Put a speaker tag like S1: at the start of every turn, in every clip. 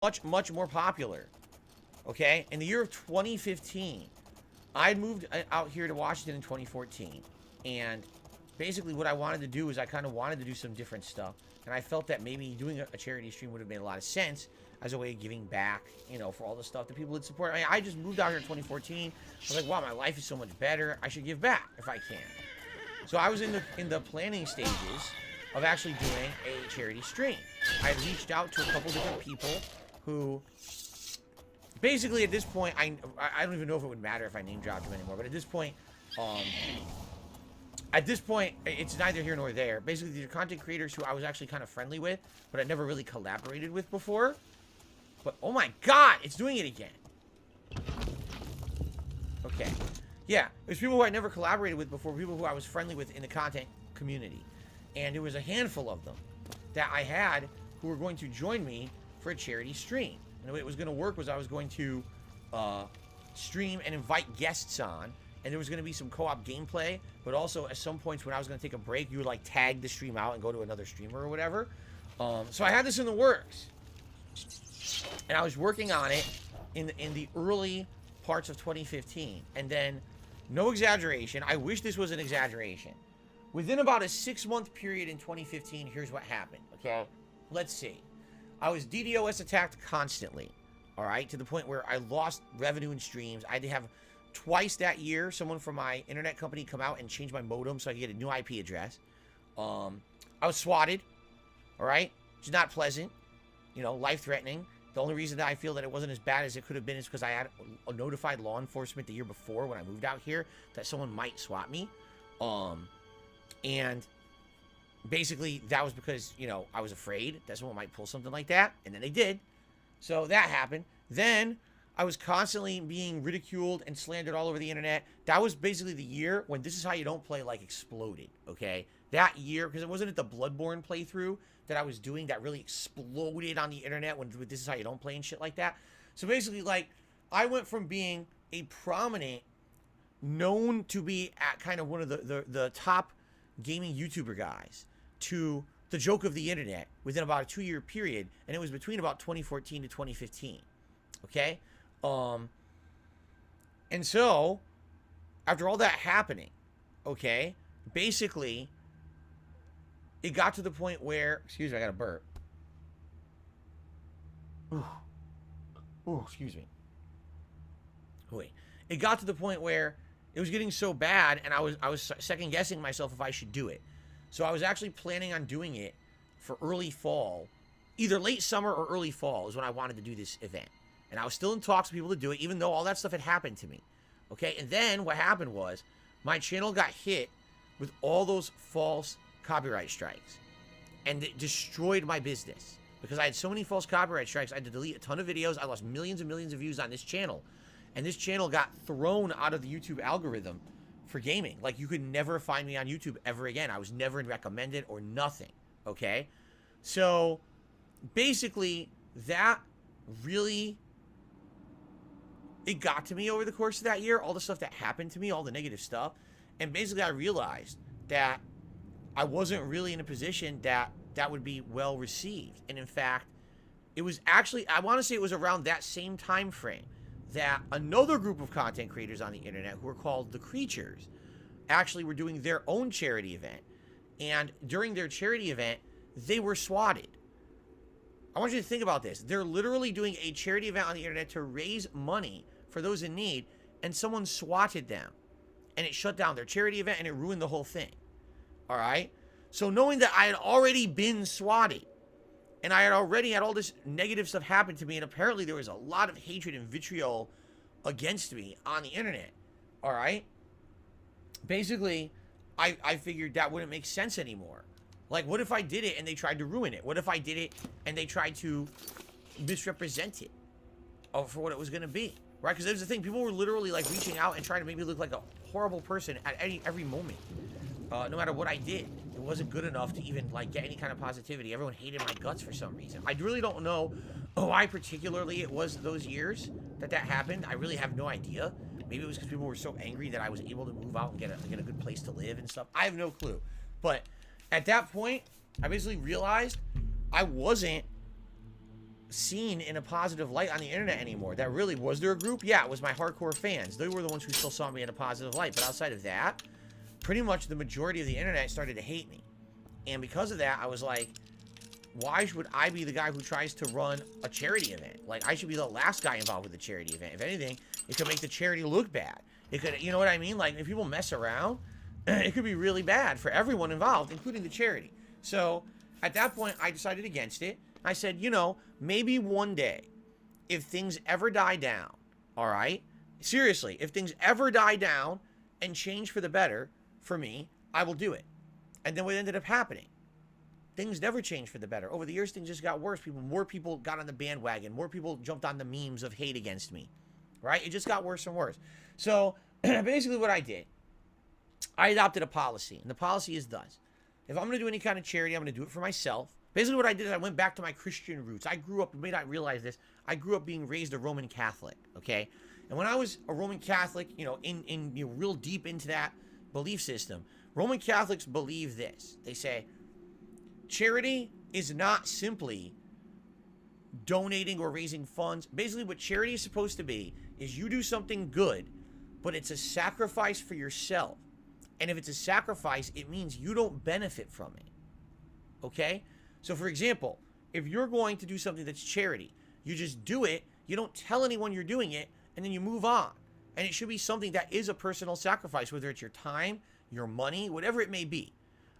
S1: much more popular. Okay? In the year of 2015, I had moved out here to Washington in 2014. And basically what I wanted to do is I kind of wanted to do some different stuff. And I felt that maybe doing a charity stream would have made a lot of sense as a way of giving back, you know, for all the stuff that people would support. I mean, I just moved out here in 2014. I was like, wow, my life is so much better. I should give back if I can. So I was in the planning stages of actually doing a charity stream. I had reached out to a couple different people who, basically at this point, I don't even know if it would matter if I name dropped them anymore, but at this point, it's neither here nor there. Basically, these are content creators who I was actually kind of friendly with, but I never really collaborated with before. But, oh my god, it's doing it again. Okay. Yeah, there's people who I never collaborated with before, people who I was friendly with in the content community. And there was a handful of them that I had who were going to join me for a charity stream. And the way it was going to work was I was going to stream and invite guests on. And there was going to be some co-op gameplay, but also at some points when I was going to take a break, you would like tag the stream out and go to another streamer or whatever. So I had this in the works. And I was working on it in the early parts of 2015. And then, no exaggeration, I wish this was an exaggeration. Within about a 6-month period in 2015, here's what happened, okay? Let's see. I was DDoS attacked constantly, all right? To the point where I lost revenue in streams. I had to have twice that year someone from my internet company come out and change my modem so I could get a new IP address. I was swatted, all right? Which is not pleasant, you know, life-threatening. The only reason that I feel that it wasn't as bad as it could have been is because I had notified law enforcement the year before when I moved out here that someone might swat me. And basically that was because, you know, I was afraid that someone might pull something like that. And then they did. So that happened. Then I was constantly being ridiculed and slandered all over the internet. That was basically the year when This Is How You Don't Play, like, exploded, okay? That year, because it wasn't at the Bloodborne playthrough that I was doing that really exploded on the internet when This Is How You Don't Play and shit like that. So basically, like, I went from being a prominent, known to be at kind of one of the top gaming YouTuber guys to the joke of the internet within about a 2-year period, and it was between about 2014 to 2015, okay? And so, after all that happening, okay, basically, it got to the point where, excuse me, I got a burp. Ooh, excuse me. Wait. It got to the point where it was getting so bad, and I was second guessing myself if I should do it. So I was actually planning on doing it for early fall, either late summer or early fall is when I wanted to do this event. And I was still in talks with people to do it, even though all that stuff had happened to me. Okay, and then what happened was my channel got hit with all those false copyright strikes. And it destroyed my business. Because I had so many false copyright strikes, I had to delete a ton of videos. I lost millions and millions of views on this channel. And this channel got thrown out of the YouTube algorithm for gaming. Like, you could never find me on YouTube ever again. I was never recommended or nothing. Okay? So, basically, that really, it got to me over the course of that year. All the stuff that happened to me, all the negative stuff. And basically, I realized that I wasn't really in a position that would be well received. And in fact, it was actually, I want to say it was around that same time frame that another group of content creators on the internet who were called The Creatures actually were doing their own charity event. And during their charity event, they were swatted. I want you to think about this. They're literally doing a charity event on the internet to raise money for those in need, and someone swatted them. And it shut down their charity event, and it ruined the whole thing. All right? So knowing that I had already been swatted, and I had already had all this negative stuff happen to me, and apparently there was a lot of hatred and vitriol against me on the internet, all right? Basically, I figured that wouldn't make sense anymore. Like, what if I did it and they tried to ruin it? What if I did it and they tried to misrepresent it for what it was going to be, right? Because there's the thing, people were literally, like, reaching out and trying to make me look like a horrible person at every moment, no matter what I did. It wasn't good enough to even, like, get any kind of positivity. Everyone hated my guts for some reason. I really don't know why particularly it was those years that happened. I really have no idea. Maybe it was because people were so angry that I was able to move out and get a good place to live and stuff. I have no clue. But at that point, I basically realized I wasn't seen in a positive light on the internet anymore. That really, was there a group? Yeah, it was my hardcore fans. They were the ones who still saw me in a positive light. But outside of that, pretty much the majority of the internet started to hate me. And because of that, I was like, why should I be the guy who tries to run a charity event? Like, I should be the last guy involved with the charity event. If anything, it could make the charity look bad. It could, you know what I mean? Like, if people mess around, it could be really bad for everyone involved, including the charity. So, at that point, I decided against it. I said, you know, maybe one day, if things ever die down, all right? Seriously, if things ever die down and change for the better for me, I will do it. And then what ended up happening? Things never changed for the better. Over the years, things just got worse. More people got on the bandwagon. More people jumped on the memes of hate against me, right? It just got worse and worse. So basically what I did, I adopted a policy. And the policy is thus. If I'm going to do any kind of charity, I'm going to do it for myself. Basically what I did is I went back to my Christian roots. I grew up, you may not realize this, I grew up being raised a Roman Catholic, okay? And when I was a Roman Catholic, you know, real deep into that belief system, Roman Catholics believe this. They say, charity is not simply donating or raising funds. Basically, what charity is supposed to be is you do something good, but it's a sacrifice for yourself. And if it's a sacrifice, it means you don't benefit from it. Okay? So, for example, if you're going to do something that's charity, you just do it, you don't tell anyone you're doing it, and then you move on. And it should be something that is a personal sacrifice, whether it's your time, your money, whatever it may be.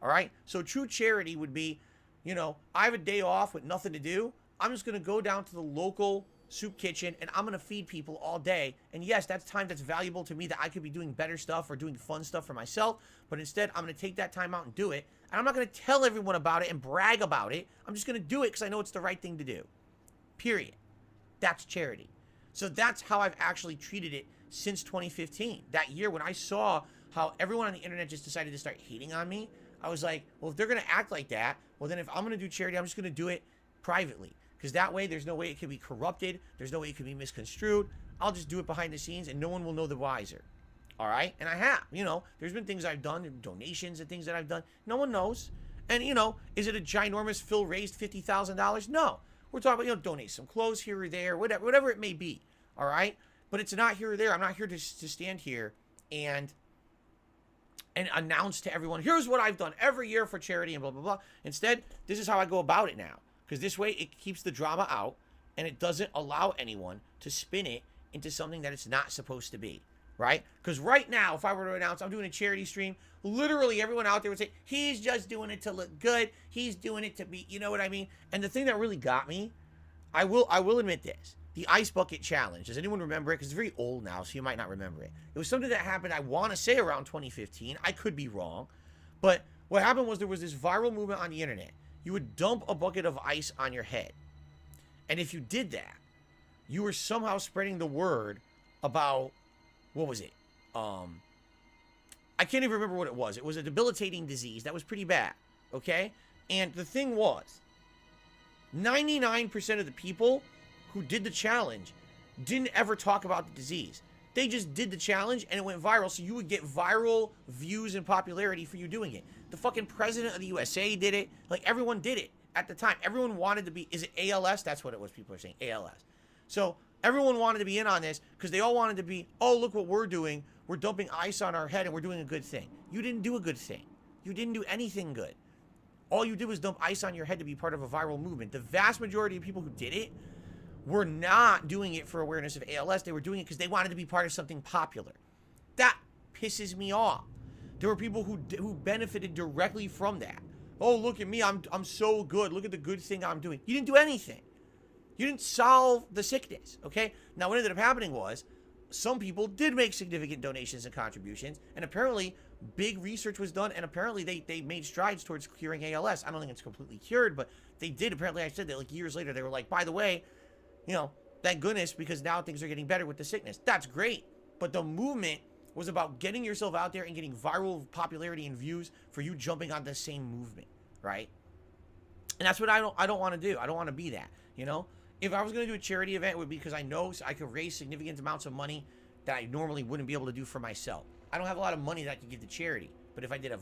S1: All right? So true charity would be, you know, I have a day off with nothing to do. I'm just going to go down to the local soup kitchen and I'm going to feed people all day. And yes, that's time that's valuable to me that I could be doing better stuff or doing fun stuff for myself. But instead, I'm going to take that time out and do it. And I'm not going to tell everyone about it and brag about it. I'm just going to do it because I know it's the right thing to do. Period. That's charity. So that's how I've actually treated it since 2015. That year when I saw how everyone on the internet just decided to start hating on me, I was like, well, if they're going to act like that, well, then if I'm going to do charity, I'm just going to do it privately. Because that way, there's no way it can be corrupted. There's no way it can be misconstrued. I'll just do it behind the scenes, and no one will know the wiser. All right? And I have. You know, there's been things I've done, donations and things that I've done. No one knows. And, you know, is it a ginormous Phil raised $50,000? No. We're talking about, you know, donate some clothes here or there, whatever it may be. All right? But it's not here or there. I'm not here to stand here and announce to everyone, here's what I've done every year for charity and blah, blah, blah. Instead, this is how I go about it now. Because this way, it keeps the drama out, and it doesn't allow anyone to spin it into something that it's not supposed to be, right? Because right now, if I were to announce I'm doing a charity stream, literally everyone out there would say, he's just doing it to look good. He's doing it to be, you know what I mean? And the thing that really got me, I will admit this, the Ice Bucket Challenge. Does anyone remember it? Because it's very old now, so you might not remember it. It was something that happened, I want to say, around 2015. I could be wrong. But what happened was there was this viral movement on the internet. You would dump a bucket of ice on your head. And if you did that, you were somehow spreading the word about, what was it? I can't even remember what it was. It was a debilitating disease that was pretty bad, okay? And the thing was, 99% of the people who did the challenge didn't ever talk about the disease. They just did the challenge and it went viral, so you would get viral views and popularity for you doing it. The fucking president of the USA did it. Like, everyone did it at the time. Everyone wanted to be, is it ALS? That's what it was, people are saying, ALS. So everyone wanted to be in on this because they all wanted to be, oh, look what we're doing. We're dumping ice on our head and we're doing a good thing. You didn't do a good thing. You didn't do anything good. All you did was dump ice on your head to be part of a viral movement. The vast majority of people who did it were not doing it for awareness of ALS. They were doing it because they wanted to be part of something popular. That pisses me off. There were people who benefited directly from that. Oh, look at me. I'm so good. Look at the good thing I'm doing. You didn't do anything. You didn't solve the sickness, okay? Now, what ended up happening was some people did make significant donations and contributions, and apparently big research was done, and apparently they made strides towards curing ALS. I don't think it's completely cured, but they did. Apparently, I said that like years later, they were like, by the way, you know, thank goodness, because now things are getting better with the sickness. That's great. But the movement was about getting yourself out there and getting viral popularity and views for you jumping on the same movement, right? And that's what I don't want to do. I don't want to be that, you know? If I was going to do a charity event, it would be because I know I could raise significant amounts of money that I normally wouldn't be able to do for myself. I don't have a lot of money that I could give to charity. But if I did a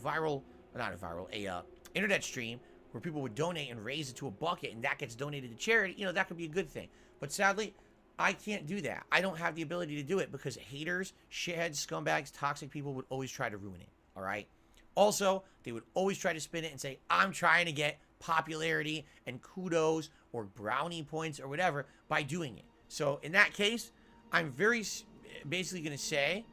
S1: internet stream where people would donate and raise it to a bucket and that gets donated to charity, you know, that could be a good thing. But sadly, I can't do that. I don't have the ability to do it because haters, shitheads, scumbags, toxic people would always try to ruin it, all right? Also, they would always try to spin it and say, I'm trying to get popularity and kudos or brownie points or whatever by doing it. So in that case, I'm very basically going to say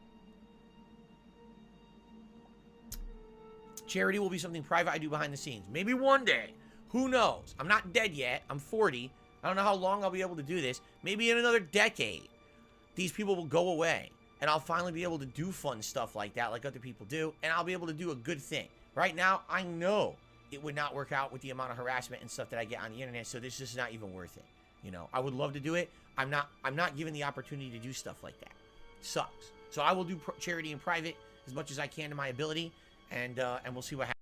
S1: charity will be something private I do behind the scenes. Maybe one day. Who knows? I'm not dead yet. I'm 40. I don't know how long I'll be able to do this. Maybe in another decade, these people will go away. And I'll finally be able to do fun stuff like that, like other people do. And I'll be able to do a good thing. Right now, I know it would not work out with the amount of harassment and stuff that I get on the internet. So this is just not even worth it. You know, I would love to do it. I'm not given the opportunity to do stuff like that. Sucks. So I will do charity in private as much as I can to my ability. And we'll see what happens.